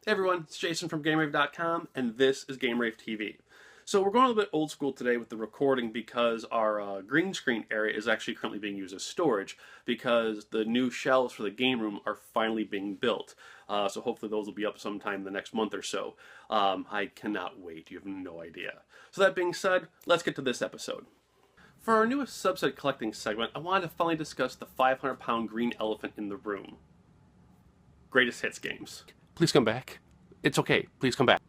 Hey everyone, it's Jason from GameRave.com, and this is GameRaveTV. So we're going a little bit old school today with the recording because our green screen area is actually currently being used as storage because the new shelves for the game room are finally being built. So hopefully those will be up sometime in the next month or so. I cannot wait, you have no idea. So that being said, let's get to this episode. For our newest subset collecting segment, I wanted to finally discuss the 500-pound green elephant in the room. Greatest hits games. Please come back. It's okay. Please come back.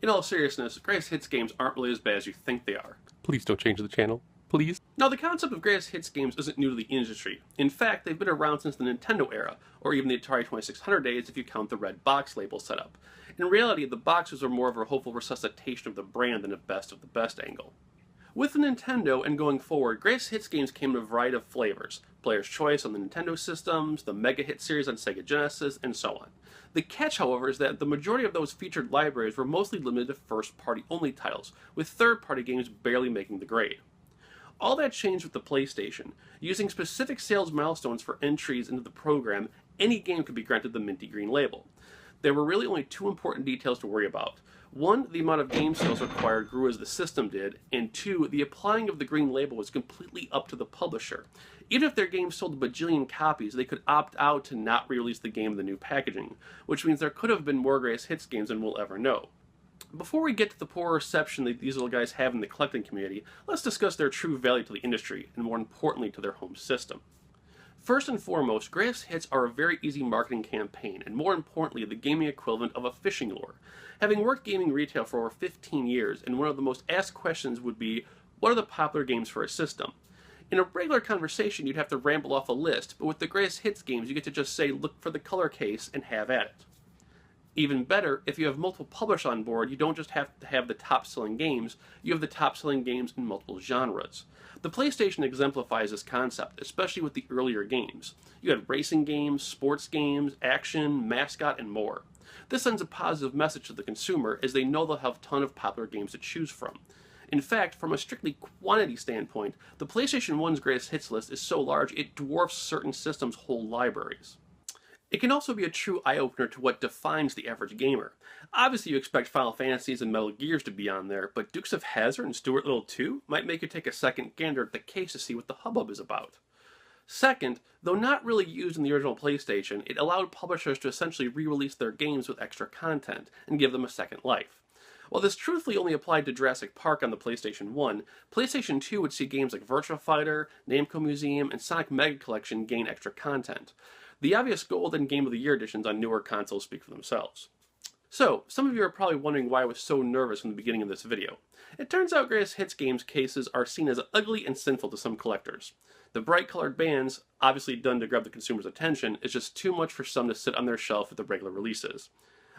In all seriousness, greatest hits games aren't really as bad as you think they are. Please don't change the channel. Please. Now, the concept of greatest hits games isn't new to the industry. In fact, they've been around since the Nintendo era, or even the Atari 2600 days if you count the red box label setup. In reality, the boxes are more of a hopeful resuscitation of the brand than a best of the best angle. With the Nintendo and going forward, greatest hits games came in a variety of flavors. Player's choice on the Nintendo systems, the Mega Hit series on Sega Genesis, and so on. The catch, however, is that the majority of those featured libraries were mostly limited to first-party only titles, with third-party games barely making the grade. All that changed with the PlayStation. Using specific sales milestones for entries into the program, any game could be granted the minty green label. There were really only two important details to worry about. One, the amount of game sales required grew as the system did, and two, the applying of the green label was completely up to the publisher. Even if their game sold a bajillion copies, they could opt out to not re-release the game in the new packaging, which means there could have been more greatest hits games than we'll ever know. Before we get to the poor reception that these little guys have in the collecting community, let's discuss their true value to the industry, and more importantly to their home system. First and foremost, greatest hits are a very easy marketing campaign, and more importantly, the gaming equivalent of a fishing lure. Having worked gaming retail for over 15 years, and one of the most asked questions would be, what are the popular games for a system? In a regular conversation, you'd have to ramble off a list, but with the greatest hits games, you get to just say, look for the color case, and have at it. Even better, if you have multiple publishers on board, you don't just have to have the top-selling games, you have the top-selling games in multiple genres. The PlayStation exemplifies this concept, especially with the earlier games. You had racing games, sports games, action, mascot, and more. This sends a positive message to the consumer, as they know they'll have a ton of popular games to choose from. In fact, from a strictly quantity standpoint, the PlayStation 1's greatest hits list is so large it dwarfs certain systems' whole libraries. It can also be a true eye-opener to what defines the average gamer. Obviously you expect Final Fantasies and Metal Gears to be on there, but Dukes of Hazzard and Stuart Little 2 might make you take a second gander at the case to see what the hubbub is about. Second, though not really used in the original PlayStation, it allowed publishers to essentially re-release their games with extra content and give them a second life. While this truthfully only applied to Jurassic Park on the PlayStation 1, PlayStation 2 would see games like Virtua Fighter, Namco Museum, and Sonic Mega Collection gain extra content. The obvious Gold and Game of the Year editions on newer consoles speak for themselves. So, some of you are probably wondering why I was so nervous in the beginning of this video. It turns out greatest hits games cases are seen as ugly and sinful to some collectors. The bright colored bands, obviously done to grab the consumer's attention, is just too much for some to sit on their shelf with the regular releases.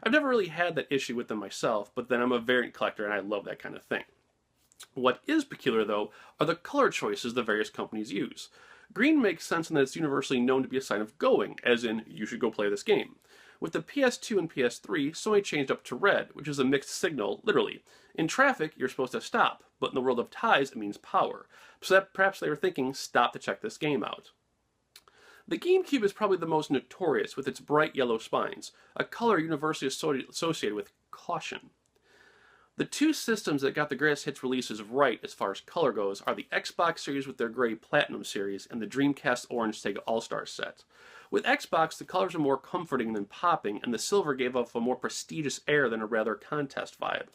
I've never really had that issue with them myself, but then I'm a variant collector and I love that kind of thing. What is peculiar though, are the color choices the various companies use. Green makes sense in that it's universally known to be a sign of going, as in, you should go play this game. With the PS2 and PS3, Sony changed up to red, which is a mixed signal, literally. In traffic, you're supposed to stop, but in the world of ties, it means power. So that perhaps they were thinking, stop to check this game out. The GameCube is probably the most notorious, with its bright yellow spines, a color universally associated with caution. The two systems that got the greatest hits releases right as far as color goes are the Xbox series with their gray Platinum series and the Dreamcast orange Sega All-Star set. With Xbox, the colors are more comforting than popping, and the silver gave off a more prestigious air than a rather contest vibe.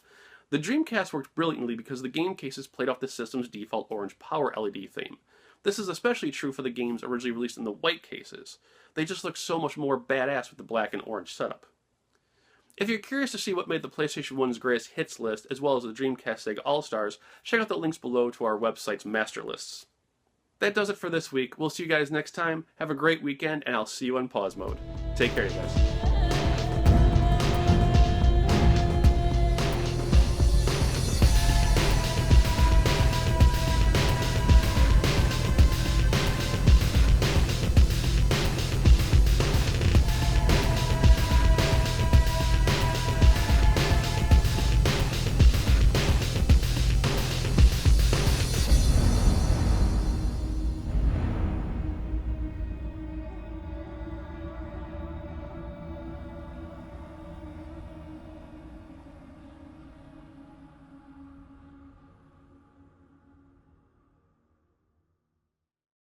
The Dreamcast worked brilliantly because the game cases played off the system's default orange power LED theme. This is especially true for the games originally released in the white cases. They just look so much more badass with the black and orange setup. If you're curious to see what made the PlayStation 1's greatest hits list, as well as the Dreamcast Sega All-Stars, check out the links below to our website's master lists. That does it for this week. We'll see you guys next time. Have a great weekend, and I'll see you on pause mode. Take care, you guys.